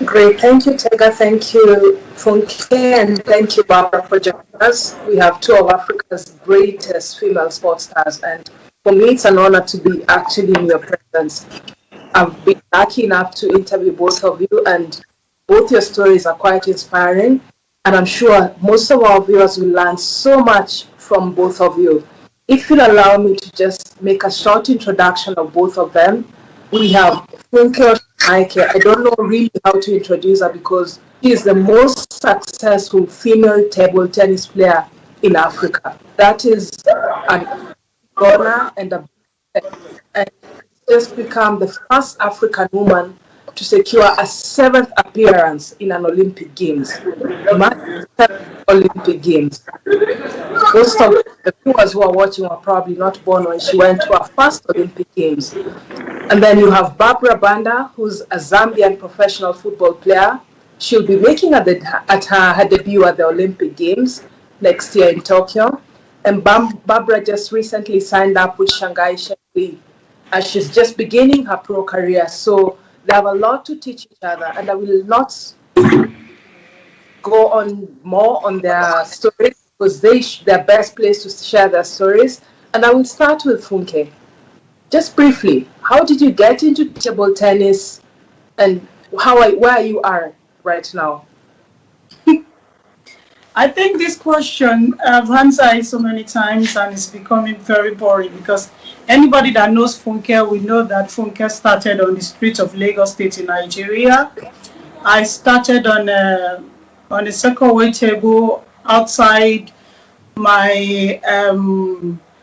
Great. Thank you, Tega. Thank you, Funke, and thank you, Barbara, for joining us. We have two of Africa's greatest female sports stars, and for me, it's an honor to be actually in your presence. I've been lucky enough to interview both of you, and both your stories are quite inspiring, and I'm sure most of our viewers will learn so much from both of you. If you'll allow me to just make a short introduction of both of them, we have Funke Oshonaike. I don't know really how to introduce her because she is the most successful female table tennis player in Africa. That is an honor and just become the first African woman to secure a 7th appearance in an Olympic Games. Olympic Games. Most of the viewers who are watching are probably not born when she went to her first Olympic Games. And then you have Banda, who's a Zambian professional football player. She'll be making her debut at the Olympic Games next year in Tokyo. And Barbara just recently signed up with Shanghai Shenhua as she's just beginning her pro career. So they have a lot to teach each other, and I will not go on more on their stories because they're best placed to share their stories. And I will start with Funke. Just briefly, how did you get into table tennis, and where you are right now? I think this question I've answered so many times and it's becoming very boring because anybody that knows Funke will know that Funke started on the streets of Lagos State in Nigeria. I started on a second way table outside my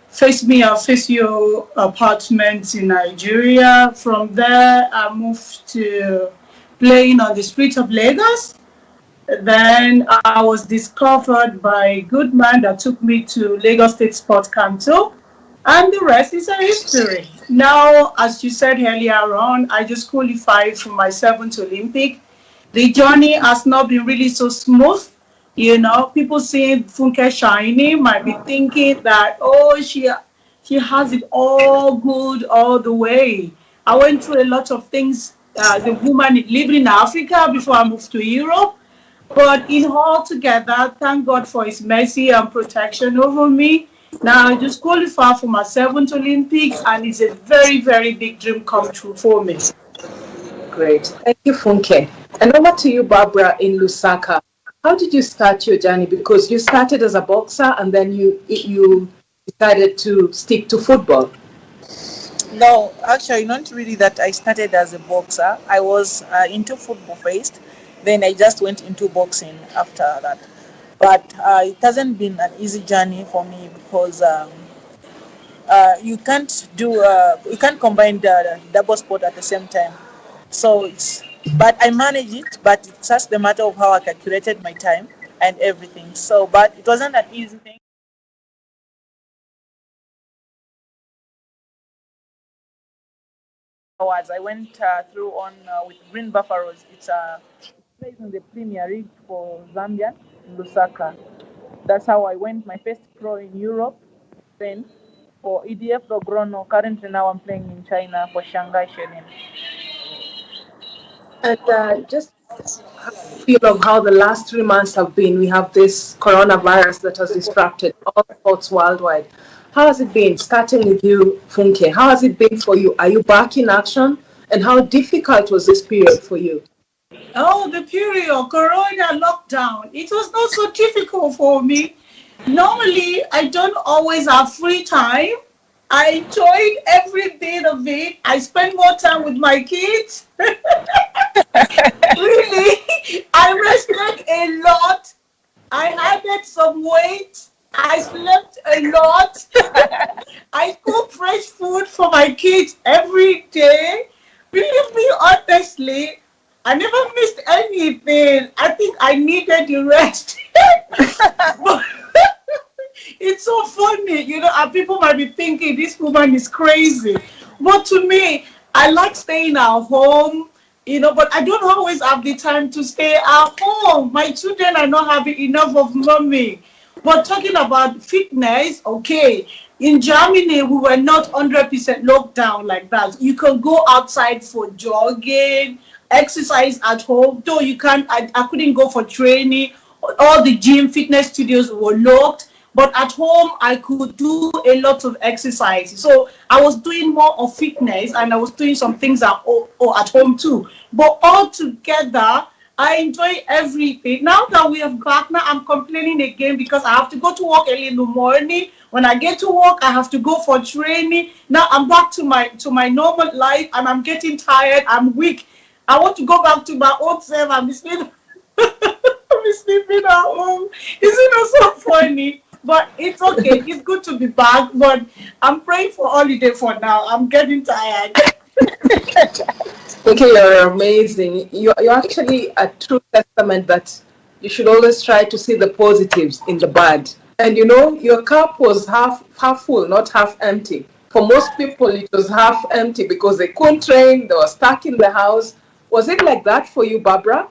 Face Me and Face You apartments in Nigeria. From there, I moved to playing on the streets of Lagos. Then I was discovered by a good man that took me to Lagos State Sports Council, and the rest is a history. Now, as you said earlier on, I just qualified for my 7th Olympic. The journey has not been really so smooth. You know, people seeing Funke shiny might be thinking that, oh, she has it all good all the way. I went through a lot of things as a woman living in Africa before I moved to Europe. But in all together, thank God for his mercy and protection over me. Now I just qualified for my 7th Olympics, and it's a very, very big dream come true for me. Great. Thank you, Funke. And over to you, Barbara, in Lusaka. How did you start your journey? Because you started as a boxer and then you decided to stick to football. No, actually not really that I started as a boxer. I was into football first. Then I just went into boxing after that. But it hasn't been an easy journey for me because you can't combine the double sport at the same time. So but I managed it, but it's just the matter of how I calculated my time and everything. So, but it wasn't an easy thing. I went through on with Green Buffaloes. It's plays in the Premier League for Zambia in Lusaka. That's how I went my first pro in Europe. Then for EDF Logrono. Currently now I'm playing in China for Shanghai Shenhua. And just feel of how the last 3 months have been. We have this coronavirus that has disrupted all sports worldwide. How has it been, starting with you, Funke? How has it been for you? Are you back in action? And how difficult was this period for you? Oh, the period, Corona lockdown. It was not so difficult for me. Normally, I don't always have free time. I enjoyed every bit of it. I spend more time with my kids. Really, I rested a lot. I added some weight. I slept a lot. I cook fresh food for my kids every day. Believe me, honestly, I never missed anything. I think I needed the rest. But it's so funny, you know, and people might be thinking this woman is crazy. But to me, I like staying at home, you know, but I don't always have the time to stay at home. My children are not having enough of mommy. But talking about fitness, okay, in Germany, we were not 100% locked down like that. You can go outside for jogging, exercise at home. Though you can't, I couldn't go for training. All the gym, fitness studios were locked. But at home, I could do a lot of exercise. So I was doing more of fitness, and I was doing some things at home too. But all together, I enjoy everything. Now that we have back, now I'm complaining again because I have to go to work early in the morning. When I get to work, I have to go for training. Now I'm back to my normal life, and I'm getting tired. I'm weak. I want to go back to my old self. I'm sleeping. I'm sleeping at home. Isn't it so funny? But it's okay. It's good to be back. But I'm praying for holiday for now. I'm getting tired. Okay, you're amazing. You're actually a true testament that you should always try to see the positives in the bad. And you know, your cup was half full, not half empty. For most people, it was half empty because they couldn't train, they were stuck in the house. Was it like that for you, Barbara?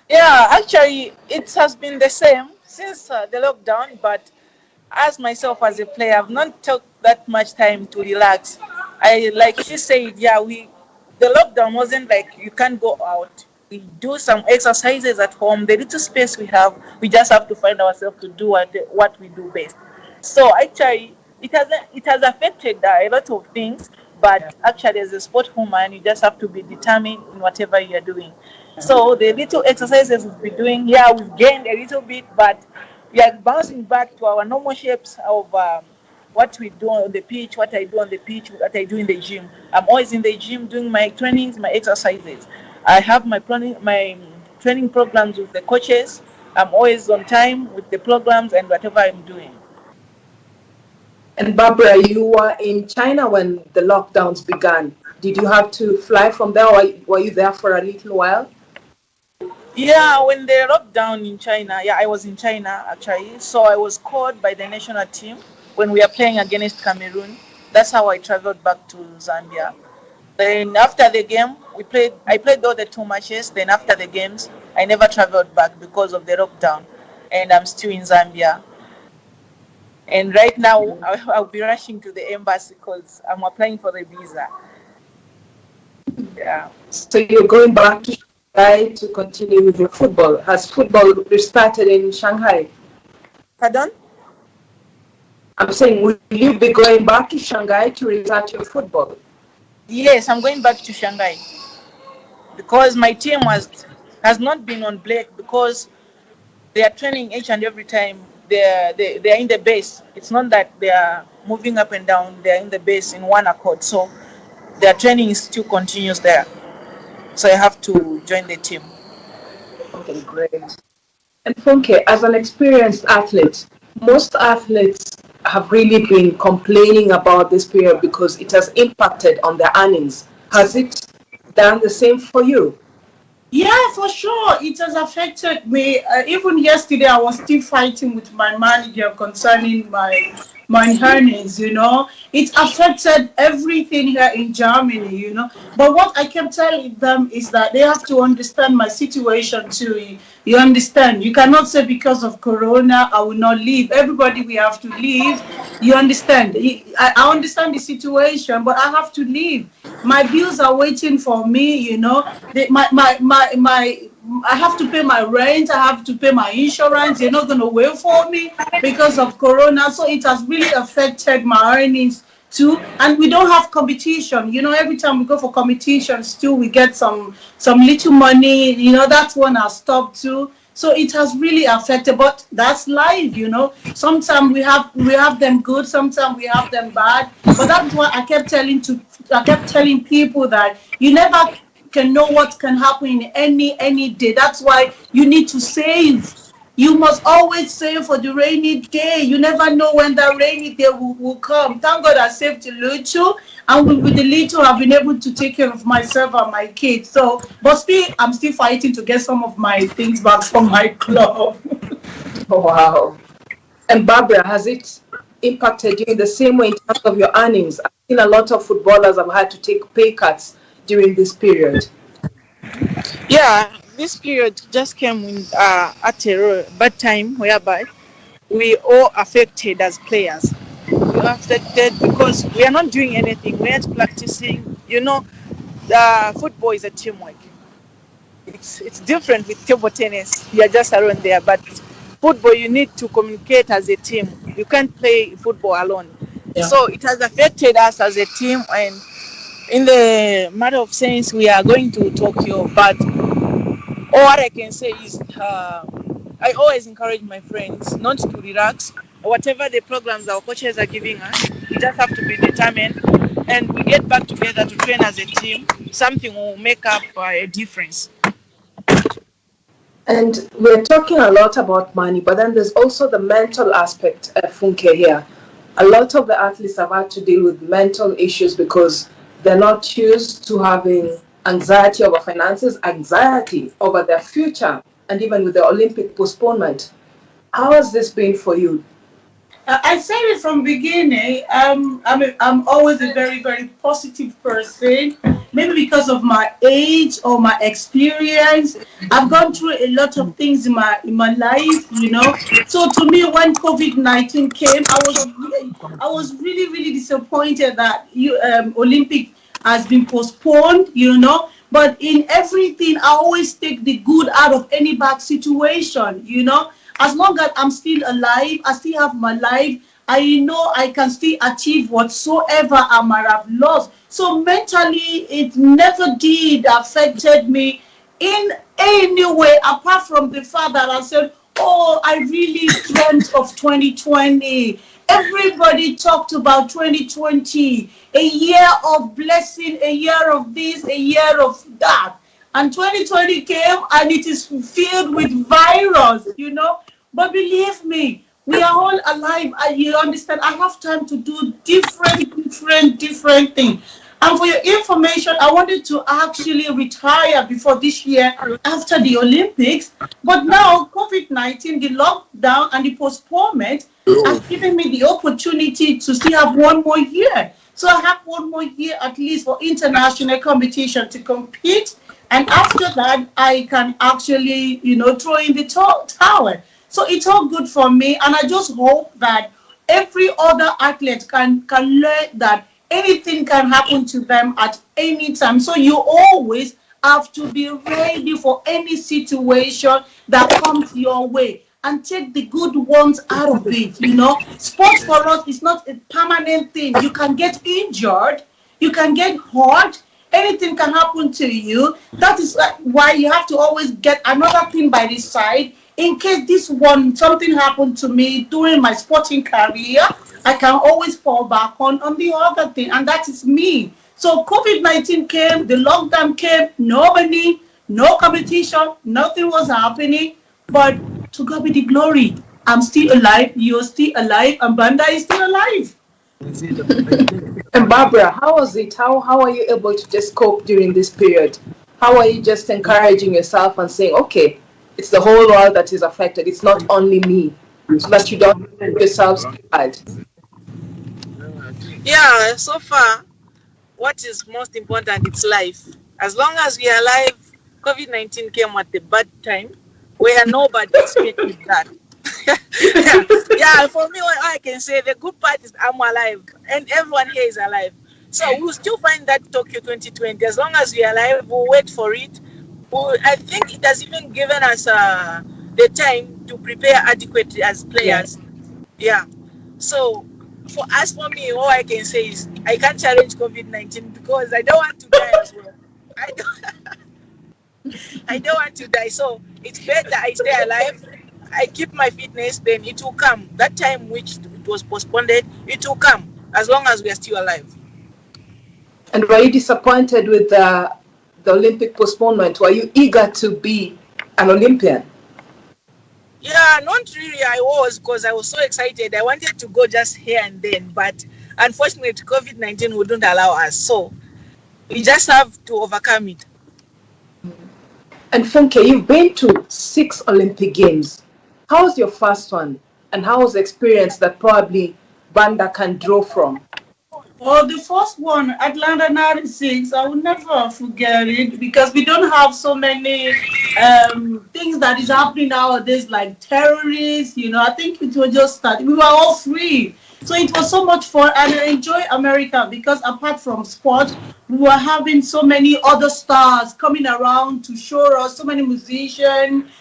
Yeah, actually, it has been the same since the lockdown. But as myself as a player, I've not took that much time to relax. Like she said, the lockdown wasn't like you can't go out. We do some exercises at home. The little space we have, we just have to find ourselves to do what we do best. So actually, it has affected a lot of things. But actually, as a sport woman, you just have to be determined in whatever you are doing. So the little exercises we've been doing, we've gained a little bit, but we are bouncing back to our normal shapes of what we do on the pitch, what I do on the pitch, what I do in the gym. I'm always in the gym doing my trainings, my exercises. I have my training programs with the coaches. I'm always on time with the programs and whatever I'm doing. And Barbara, you were in China when the lockdowns began. Did you have to fly from there, or were you there for a little while? Yeah, when they locked down in China, I was in China actually. So I was called by the national team when we are playing against Cameroon. That's how I traveled back to Zambia. Then after the game, I played all the 2 matches. Then after the games, I never traveled back because of the lockdown. And I'm still in Zambia. And right now, I'll be rushing to the embassy because I'm applying for the visa. Yeah. So you're going back to Shanghai to continue with your football. Has football restarted in Shanghai? Pardon? I'm saying, will you be going back to Shanghai to restart your football? Yes, I'm going back to Shanghai because my team has not been on break because they are training each and every time. They're in the base. It's not that they are moving up and down. They're in the base in one accord. So their training still continues there. So I have to join the team. Okay, great. And Funke, as an experienced athlete, most athletes have really been complaining about this period because it has impacted on their earnings. Has it done the same for you? Yeah, for sure. It has affected me. Even yesterday, I was still fighting with my manager concerning my earnings, you know. It affected everything here in Germany, you know. But what I kept telling them is that they have to understand my situation too. You understand? You cannot say because of Corona, I will not leave. Everybody, we have to leave. You understand? I understand the situation, but I have to leave. My bills are waiting for me, you know. I have to pay my rent. I have to pay my insurance. They're not going to wait for me because of Corona. So it has really affected my earnings too. And we don't have competition. You know, every time we go for competition, still we get some little money. You know, that one has stopped too. So it has really affected. But that's life, you know. Sometimes we have them good. Sometimes we have them bad. But that's why I kept telling people that you never can know what can happen in any day. That's why you need to save. You must always save for the rainy day. You never know when that rainy day will come. Thank God I saved a little, and with the little I've been able to take care of myself and my kids. So, but still, I'm still fighting to get some of my things back from my club. Oh, wow. And Barbara, has it impacted you in the same way in terms of your earnings? I've seen a lot of footballers have had to take pay cuts during this period. Yeah, this period just came in, at a bad time whereby we all affected as players affected because we are not doing anything. We aren't practicing. The football is a teamwork. It's different with table tennis. You are just around there, but football you need to communicate as a team. You can't play football alone. Yeah. So it has affected us as a team, and in the matter of sense, we are going to Tokyo. But all what I can say is, I always encourage my friends not to relax. Whatever the programs our coaches are giving us, we just have to be determined, and we get back together to train as a team. Something will make up a difference. And we're talking a lot about money, but then there's also the mental aspect of Funke here. A lot of the athletes have had to deal with mental issues because they're not used to having anxiety over finances, anxiety over their future, and even with the Olympic postponement. How has this been for you? I said it from beginning. I'm always a very, very positive person. Maybe because of my age or my experience, I've gone through a lot of things in my life, So to me, when COVID-19 came, I was really, really disappointed that Olympic has been postponed, But in everything, I always take the good out of any bad situation, As long as I'm still alive, I still have my life, I know I can still achieve whatsoever I might have lost. So mentally, it never did affected me in any way, apart from the fact that I said, oh, I really dreamt of 2020. Everybody talked about 2020, a year of blessing, a year of this, a year of that. And 2020 came and it is filled with virus, But believe me, we are all alive. You understand? I have time to do different things. And for your information, I wanted to actually retire before this year after the Olympics. But now COVID-19, the lockdown and the postponement has given me the opportunity to still have one more year. So I have one more year at least for international competition to compete. And after that, I can actually, throw in the towel. So it's all good for me. And I just hope that every other athlete can learn that anything can happen to them at any time. So you always have to be ready for any situation that comes your way and take the good ones out of it, Sports for us is not a permanent thing. You can get injured, you can get hurt, anything can happen to you. That is why you have to always get another thing by the side. In case something happened to me during my sporting career, I can always fall back on the other thing, and that is me. So COVID-19 came, the lockdown came, no money, no competition, nothing was happening, but to God be the glory. I'm still alive, you're still alive, and Banda is still alive. And Barbara, how was it? How are you able to just cope during this period? How are you just encouraging yourself and saying, okay, it's the whole world that is affected, it's not only me, so that you don't make yourselves bad? Yeah, so far, what is most important, it's life. As long as we are alive, COVID-19 came at the bad time, where nobody expected that. Yeah, for me, what I can say, the good part is I'm alive, and everyone here is alive. So we'll still find that Tokyo 2020. As long as we are alive, we'll wait for it. I think it has even given us the time to prepare adequately as players. Yeah. So for me, all I can say is I can't challenge COVID-19 because I don't want to die as well. I don't want to die. So it's better I stay alive. I keep my fitness, then it will come. That time which it was postponed, it will come as long as we are still alive. And were you disappointed with the Olympic postponement? Were you eager to be an Olympian? Yeah, not really. I was, because I was so excited. I wanted to go just here and then, but unfortunately, COVID-19 wouldn't allow us. So we just have to overcome it. And Funke, you've been to 6 Olympic Games. How was your first one? And how was the experience that probably Banda can draw from? Oh, the first one, Atlanta 96, I will never forget it because we don't have so many things that is happening nowadays like terrorists, I think it was just that we were all free. So it was so much fun, and I enjoy America because apart from sport, we were having so many other stars coming around to show us, so many musicians,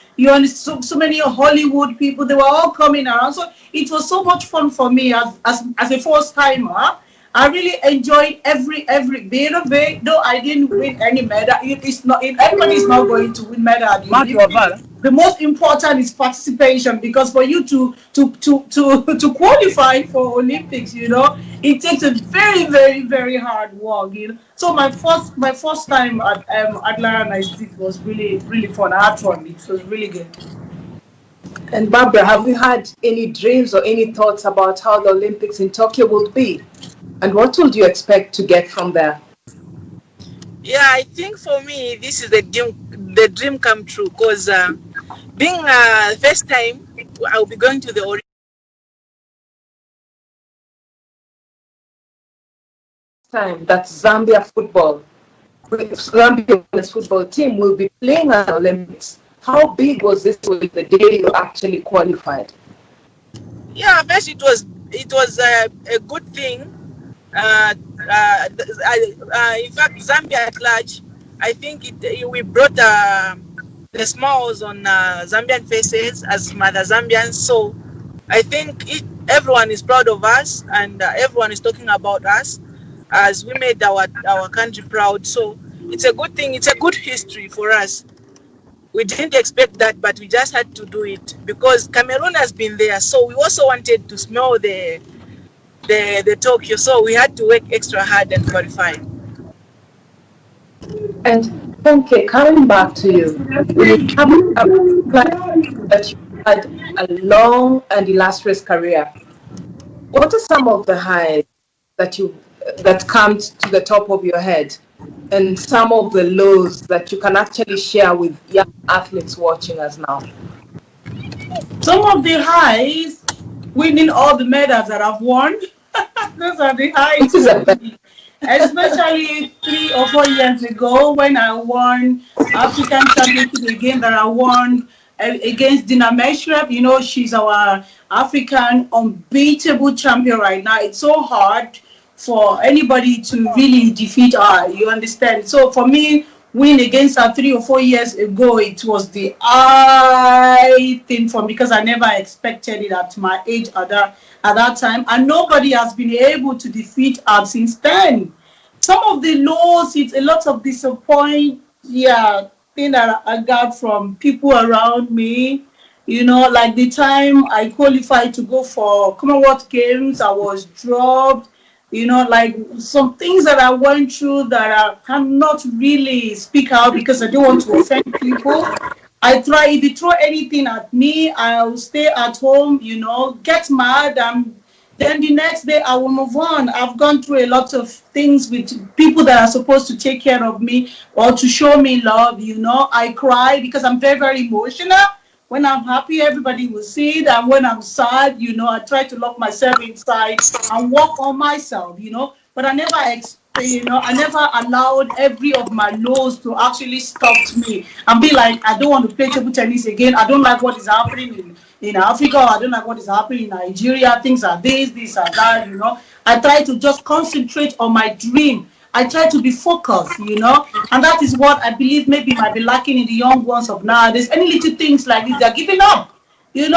so many Hollywood people, they were all coming around. So it was so much fun for me as a first timer. I really enjoyed every bit of it, though I didn't win any medal. It's not, everybody is not going to win medal. The most important is participation, because for you to qualify for Olympics, it takes a very, very, very hard work. So my first time at LIS was really, really fun. I had fun. It was really good. And Barbara, have you had any dreams or any thoughts about how the Olympics in Tokyo will be? And what would you expect to get from there? Yeah, I think for me, this is the dream come true, because being first time, I'll be going to the Olympics. Time that Zambia Women's football team will be playing at the Olympics. How big was this with the day you actually qualified? Yeah, first it was a good thing. In fact, Zambia at large, I think we brought the smiles on Zambian faces as Mother Zambians. So I think everyone is proud of us, and everyone is talking about us as we made our country proud. So it's a good thing. It's a good history for us. We didn't expect that, but we just had to do it because Cameroon has been there. So we also wanted to smell the Tokyo, so we had to work extra hard and qualify. And Funke, coming back to you, we have that you had a long and illustrious career. What are some of the highs that come to the top of your head, and some of the lows that you can actually share with young athletes watching us now? Some of the highs, winning all the medals that I've won. Those are the highs. Especially 3 or 4 years ago when I won African Championship, again that I won against Dina Meshrep. She's our African unbeatable champion right now. It's so hard for anybody to really defeat her, you understand? So for me, win against her 3 or 4 years ago, it was the eye thing for me, because I never expected it at my age at that time, and nobody has been able to defeat her since then. Some of the lows, it's a lot of disappointment, thing that I got from people around me. Like the time I qualified to go for Commonwealth Games, I was dropped. Like some things that I went through that I cannot really speak out because I don't want to offend people. I try, if you throw anything at me, I'll stay at home, get mad, and then the next day I will move on. I've gone through a lot of things with people that are supposed to take care of me or to show me love, I cry because I'm very, very emotional. When I'm happy, everybody will see it. And when I'm sad, I try to lock myself inside and work on myself, But I never I never allowed every of my lows to actually stop me and be like, I don't want to play table tennis again. I don't like what is happening in Africa. Or I don't like what is happening in Nigeria. Things are this are that, I try to just concentrate on my dream. I try to be focused, and that is what I believe maybe might be lacking in the young ones of nowadays. Any little things like this, they're giving up, You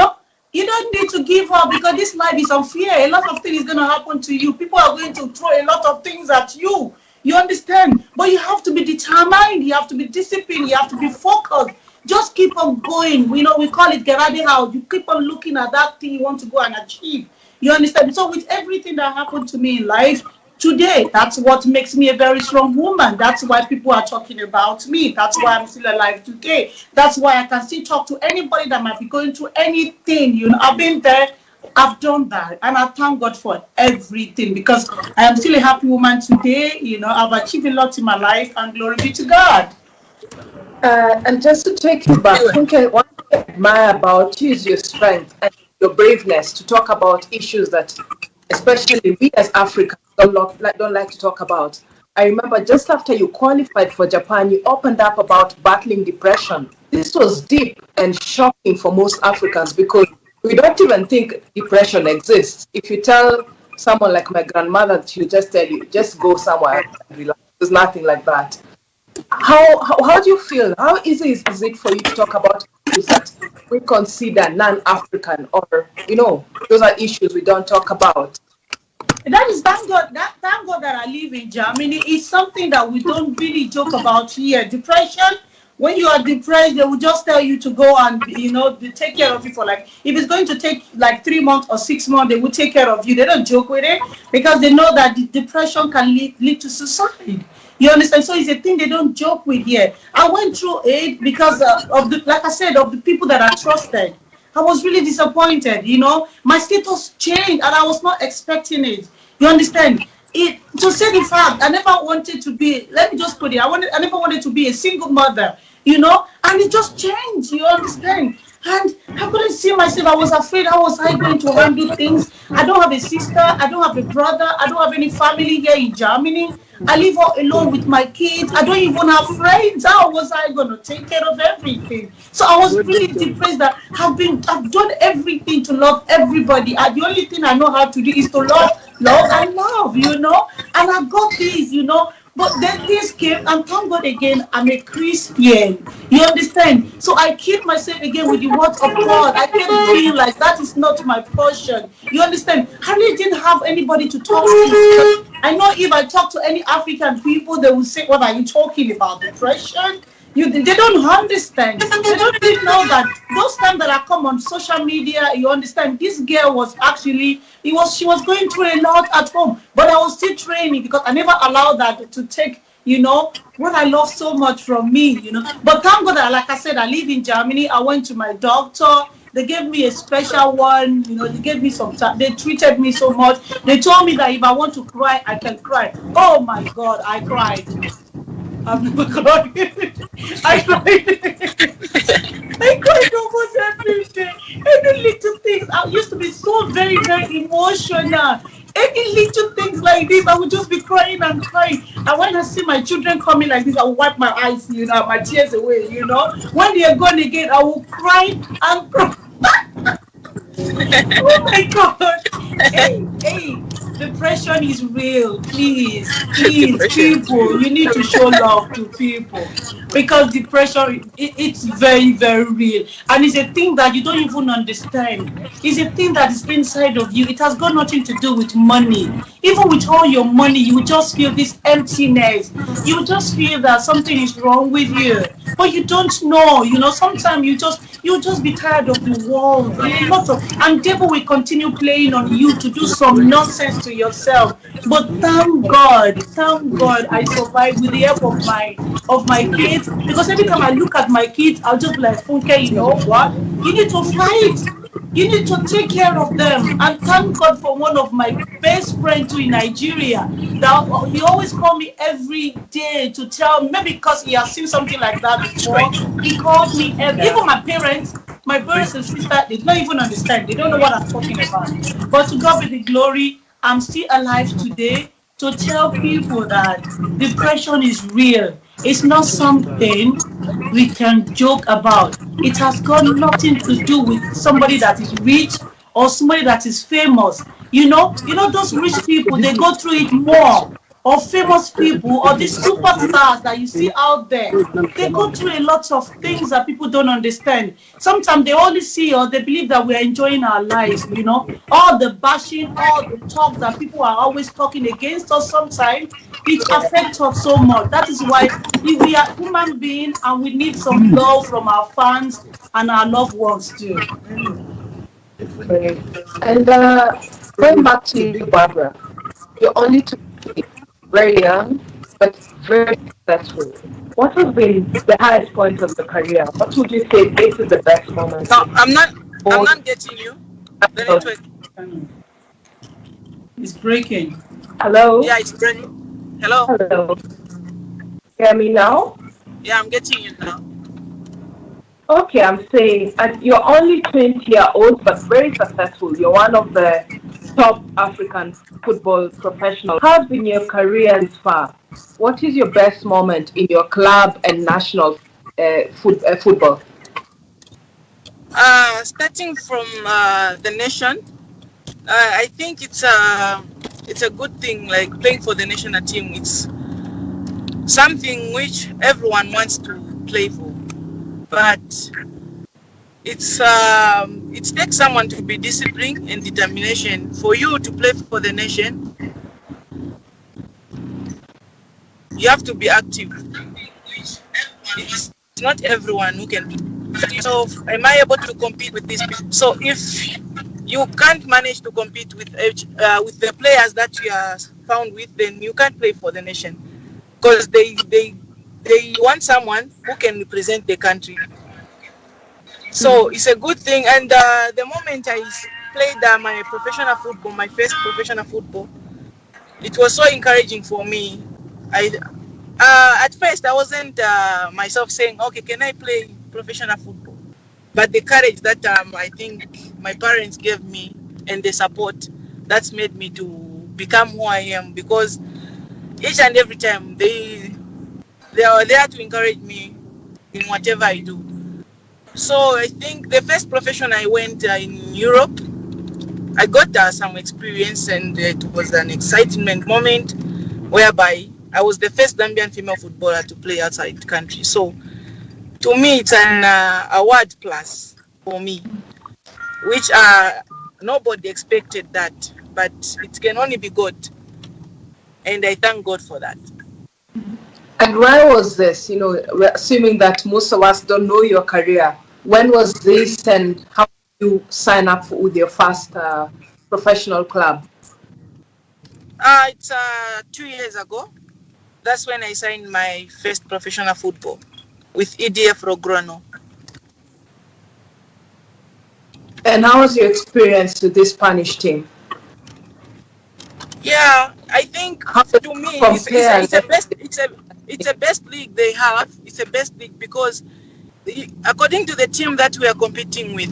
don't need to give up because this life is unfair. A lot of things is going to happen to you. People are going to throw a lot of things at you. You understand? But you have to be determined. You have to be disciplined. You have to be focused. Just keep on going. We call it Gerardi House. You keep on looking at that thing you want to go and achieve. You understand? So with everything that happened to me in life, today, that's what makes me a very strong woman. That's why people are talking about me. That's why I'm still alive today. That's why I can still talk to anybody that might be going through anything. I've been there. I've done that. And I thank God for everything because I am still a happy woman today. I've achieved a lot in my life and glory be to God. And just to take you back, Funke, what I admire about you is your strength and your braveness to talk about issues that especially we as Africans don't like to talk about. I remember just after you qualified for Japan, you opened up about battling depression. This was deep and shocking for most Africans because we don't even think depression exists. If you tell someone like my grandmother, she'll just tell you, just go somewhere and relax. There's nothing like that. How do you feel? How easy is it for you to talk about issues that we consider non-African, or, you know, those are issues we don't talk about? That is, thank God that I live in Germany. It's something that we don't really joke about here. Depression, when you are depressed, they will just tell you to go and, you know, they take care of you for, like, if it's going to take like 3 months or 6 months, they will take care of you. They don't joke with it because they know that the depression can lead to suicide. You understand? So it's a thing they don't joke with here. I went through it because of the, like I said, of the people that I trusted. I was really disappointed, you know. My status changed and I was not expecting it. You understand? To say the fact, I never wanted to be, let me just put it, I never wanted to be a single mother, you know, and it just changed, you understand? And I couldn't see myself. I was afraid. How was I going to handle things? I don't have a sister. I don't have a brother. I don't have any family here in Germany. I live all alone with my kids. I don't even have friends. How was I going to take care of everything? So I was really depressed that I've done everything to love everybody. And the only thing I know how to do is to love and love, you know. And I got this, you know. But then this came, and thank God again, I'm a Christian. You understand? So I keep myself again with the word of God. I can't realize that is not my portion. You understand? I really didn't have anybody to talk to. I know if I talk to any African people, they will say, what are you talking about? Depression? They don't understand. They don't really know that those times that I come on social media, you understand, this girl was actually, she was going through a lot at home, but I was still training because I never allowed that to take, you know, what I love so much from me, you know. But thank God that, like I said, I live in Germany. I went to my doctor. They gave me a special one, you know, they gave me some time. They treated me so much. They told me that if I want to cry, I can cry. Oh my God, I cried. I've never cried. I cried. I cried almost every day. Any little things. I used to be so very, very emotional. Any little things like this, I would just be crying and crying. And when I see my children coming like this, I will wipe my eyes, you know, my tears away, you know. When they are gone again, I will cry and cry. Oh my God. Hey, depression is real. Please, people, you need to show love to people, because depression, it's very, very real, and it's a thing that you don't even understand. It's a thing that is inside of you. It has got nothing to do with money. Even with all your money, you will just feel this emptiness. You will just feel that something is wrong with you, but you don't know. You know, sometimes you'll just be tired of the world. And devil will continue playing on you to do some nonsense to yourself. But thank God, I survived with the help of my kids. Because every time I look at my kids, I'll just be like, Funke, you know what? You need to fight. You need to take care of them. And thank God for one of my best friends too in Nigeria. That he always call me every day to tell me, maybe because he has seen something like that before. He calls me even my parents and sisters, they don't even understand. They don't know what I'm talking about. But to God be the glory, I'm still alive today to tell people that depression is real. It's not something we can joke about. It has got nothing to do with somebody that is rich or somebody that is famous. You know those rich people, they go through it more. Or famous people, or these superstars that you see out there, they go through a lot of things that people don't understand. Sometimes they only see or they believe that we're enjoying our lives, you know. All the bashing, all the talk that people are always talking against us, sometimes it affects us so much. That is why we are human beings and we need some love from our fans and our loved ones too. And going back to you, Barbara, you're only very young, but very successful. What has been the highest point of the career? What would you say this is the best moment? No, I'm not getting you. The network. It's breaking. Hello? Yeah, it's breaking. Hello? Hello. Hear me now? Yeah, I'm getting you now. Okay, I'm saying, and you're only 20-year-old, but very successful. You're one of the top African football professionals. How has been your career this far? What is your best moment in your club and national football? Starting from the nation, I think it's a good thing. Like playing for the national team, it's something which everyone wants to play for, but it takes someone to be disciplined and determination for you to play for the nation. You have to be active. It's not everyone who can. So, am I able to compete with these people? So, if you can't manage to compete with the players that you are found with, then you can't play for the nation, because they want someone who can represent the country. So it's a good thing. And the moment I played my professional football, my first professional football, it was so encouraging for me. At first I wasn't myself saying, okay, can I play professional football? But the courage that I think my parents gave me and the support, that's made me to become who I am, because each and every time they are there to encourage me in whatever I do. So I think the first profession I went in Europe, I got some experience, and it was an excitement moment whereby I was the first Zambian female footballer to play outside the country. So to me, it's an award plus for me, which nobody expected that, but it can only be God, and I thank God for that. And where was this? You know, we're assuming that most of us don't know your career. When was this, and how did you sign up with your first professional club? It's 2 years ago. That's when I signed my first professional football with EDF Rogrono. And how was your experience with this Spanish team? Yeah, I think to me it's a best league they have. It's a best league because according to the team that we are competing with,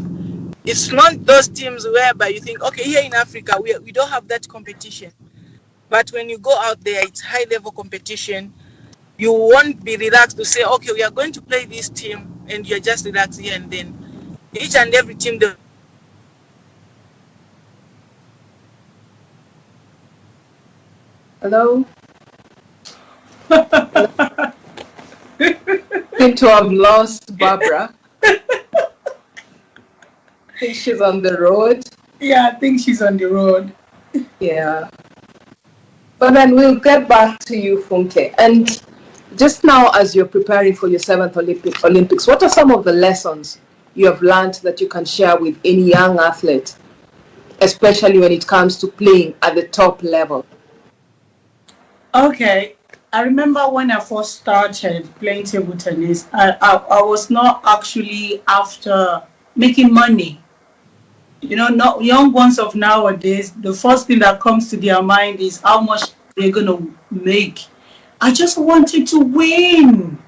it's not those teams whereby you think, okay, here in Africa we don't have that competition. But when you go out there, it's high level competition. You won't be relaxed to say, okay, we are going to play this team, and you're just relaxed here and then. Each and every team Hello? Seem to have lost Barbara. I think she's on the road. Yeah, I think she's on the road. Yeah. But then we'll get back to you, Funke. And just now, as you're preparing for your 7th Olympics, what are some of the lessons you have learned that you can share with any young athlete, especially when it comes to playing at the top level? Okay. I remember when I first started playing table tennis, I was not actually after making money. You know, not young ones of nowadays, the first thing that comes to their mind is how much they're going to make. I just wanted to win.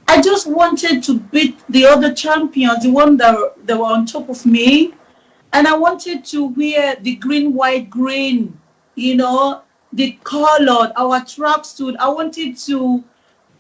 I just wanted to beat the other champions, the one that were on top of me. And I wanted to wear the green, white, green, you know, the colored, our tracksuit. I wanted to,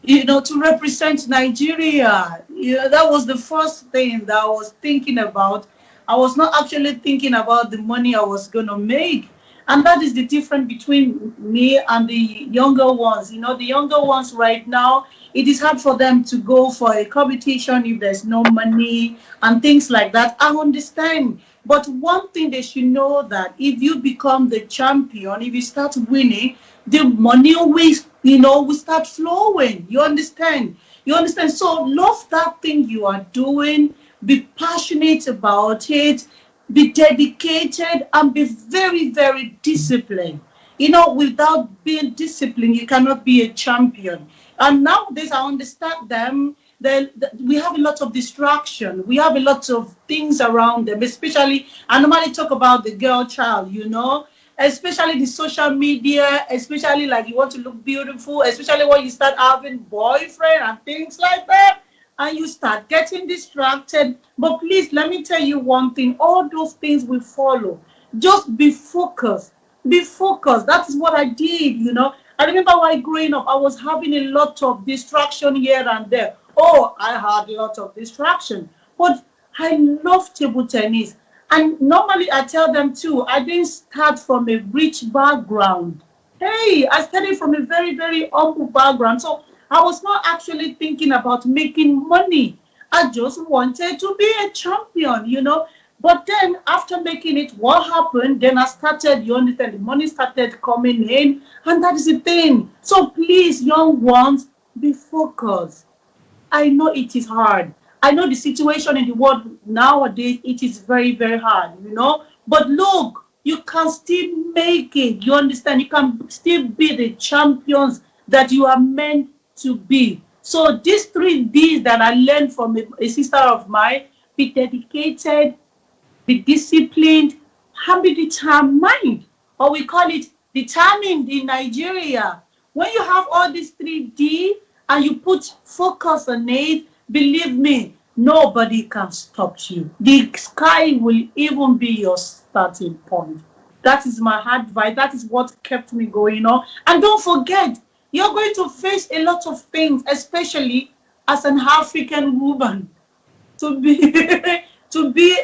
you know, to represent Nigeria. Yeah, that was the first thing that I was thinking about. I was not actually thinking about the money I was going to make. And that is the difference between me and the younger ones. You know, the younger ones right now, it is hard for them to go for a competition if there's no money and things like that. I understand. But one thing they should know, that if you become the champion, if you start winning, the money will, you know, will start flowing. You understand? You understand? So love that thing you are doing. Be passionate about it, be dedicated, and be very, very disciplined. You know, without being disciplined, you cannot be a champion. And nowadays, I understand them. We have a lot of distraction. We have a lot of things around them, especially, I normally talk about the girl child, you know, especially the social media, especially like you want to look beautiful, especially when you start having boyfriend and things like that. And you start getting distracted. But please, let me tell you one thing. All those things will follow. Just be focused. Be focused. That is what I did, you know. I remember while growing up, I was having a lot of distraction here and there. Oh, I had a lot of distraction. But I love table tennis. And normally I tell them too, I didn't start from a rich background. Hey, I started from a very, very humble background. So I was not actually thinking about making money. I just wanted to be a champion, you know. But then after making it, what happened? Then I started, you understand, the money started coming in. And that is the thing. So please, young ones, be focused. I know it is hard. I know the situation in the world nowadays, it is very, very hard, you know. But look, you can still make it. You understand? You can still be the champions that you are meant to be. So these 3 Ds that I learned from a sister of mine: be dedicated, be disciplined, and be determined. Or we call it determined in Nigeria. When you have all these 3 D and you put focus on it, believe me, nobody can stop you. The sky will even be your starting point. That is my advice. That is what kept me going on. And don't forget, you're going to face a lot of things, especially as an African woman. To be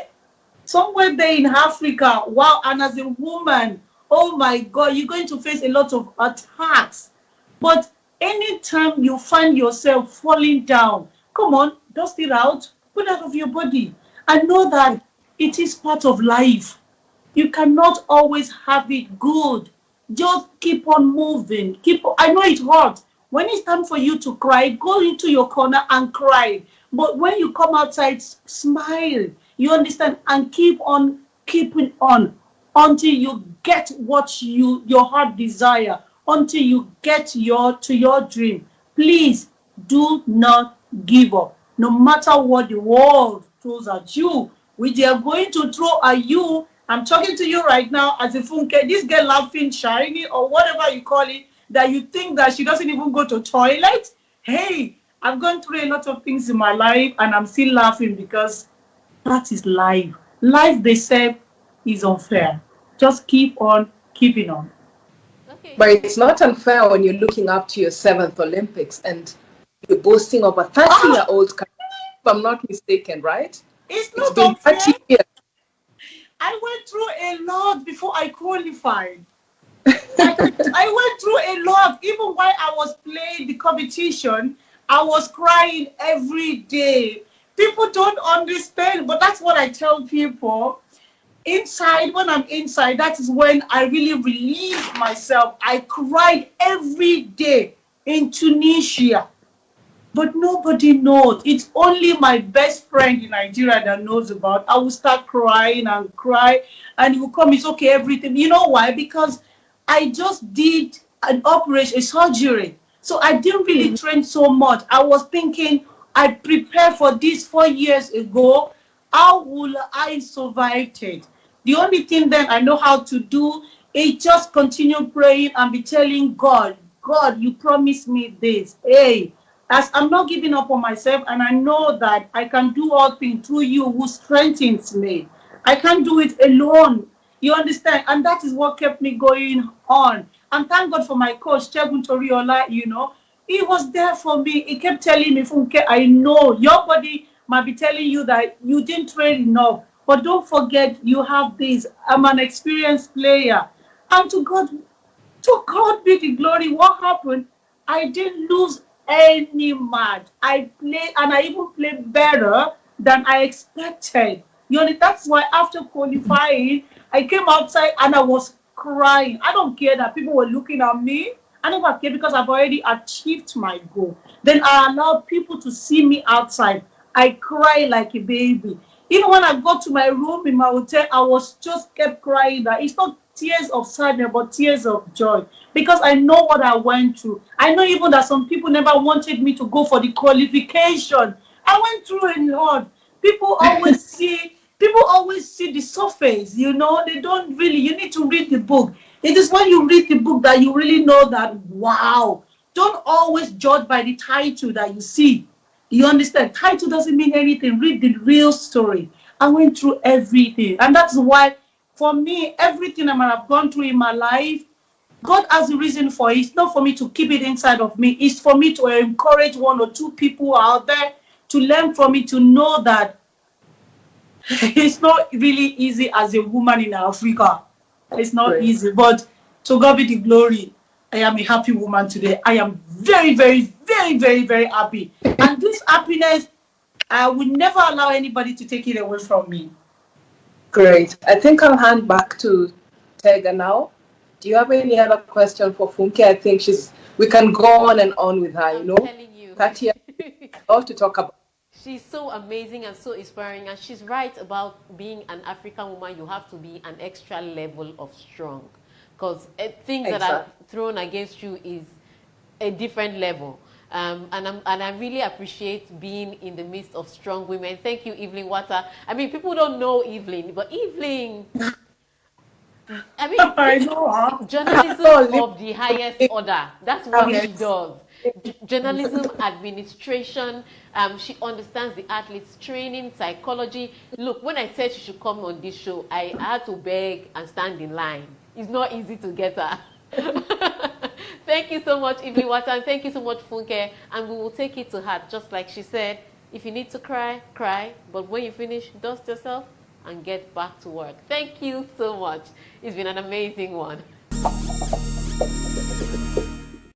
somewhere there in Africa, wow, and as a woman, oh my God, you're going to face a lot of attacks. But anytime you find yourself falling down, come on, dust it out, put it out of your body, and know that it is part of life. You cannot always have it good. Just keep on moving. I know it hurts. When it's time for you to cry, go into your corner and cry. But when you come outside, smile. You understand? And keep on keeping on until you get what your heart desire, until you get to your dream. Please do not give up. No matter what the world throws at you, which they are going to throw at you. I'm talking to you right now as a Funke, this girl laughing, shiny, or whatever you call it, that you think that she doesn't even go to toilet. Hey, I've gone through a lot of things in my life and I'm still laughing because that is life. Life, they say, is unfair. Just keep on keeping on. Okay. But it's not unfair when you're looking up to your 7th Olympics and you're boasting of a 30-year-old, if I'm not mistaken, right? It's not unfair. I went through a lot before I qualified. I went through a lot. Even while I was playing the competition, I was crying every day. People don't understand, but that's what I tell people. Inside, when I'm inside, that is when I really relieve myself. I cried every day in Tunisia. But nobody knows. It's only my best friend in Nigeria that knows about. I will start crying and cry, and he will come, it's okay, everything. You know why? Because I just did an operation, a surgery. So I didn't really train so much. I was thinking, I prepared for this 4 years ago. How will I survive it? The only thing then I know how to do is just continue praying and be telling God, God, you promised me this. Hey, as I'm not giving up on myself, and I know that I can do all things through you who strengthens me. I can't do it alone. You understand? And that is what kept me going on. And thank God for my coach, Chegun Toriola, you know. He was there for me. He kept telling me, Funke, I know your body might be telling you that you didn't train enough. But don't forget, you have this. I'm an experienced player. And to God be the glory. What happened? I didn't lose any match. I played, and I even played better than I expected. You know, that's why after qualifying, I came outside and I was crying. I don't care that people were looking at me. I never care because I've already achieved my goal. Then I allowed people to see me outside. I cried like a baby. Even when I got to my room in my hotel, I was just kept crying. That it's not tears of sadness, but tears of joy. Because I know what I went through. I know even that some people never wanted me to go for the qualification. I went through a lot. People always see the surface, you know. They don't really, you need to read the book. It is when you read the book that you really know that, wow. Don't always judge by the title that you see. You understand? Title doesn't mean anything. Read the real story. I went through everything. And that's why, for me, everything I might have gone through in my life, God has a reason for it. It's not for me to keep it inside of me. It's for me to encourage 1 or 2 people out there to learn from it, to know that It's not really easy as a woman in Africa. It's not Great. easy, but to God be the glory. I am a happy woman today. I am very, very, very, very, very happy. And this happiness, I will never allow anybody to take it away from me. Great. I think I'll hand back to Tega now. Do you have any other question for Funke? I think we can go on and on with her, you know. I'm telling you. 30 years, all to talk about. She's so amazing and so inspiring, and she's right about being an African woman. You have to be an extra level of strong, because things that are thrown against you is a different level. And I really appreciate being in the midst of strong women. Thank you, Evelyn Watta. I mean, people don't know Evelyn, but Evelyn, I mean, I know her. journalism of the highest order. That's what she does. Journalism, administration. She understands the athletes, training, psychology. Look, when I said she should come on this show, I had to beg and stand in line. It's not easy to get her. Thank you so much, Evelyn Watta, and thank you so much, Funke. And we will take it to heart, just like she said. If you need to cry, cry. But when you finish, dust yourself and get back to work. Thank you so much. It's been an amazing one.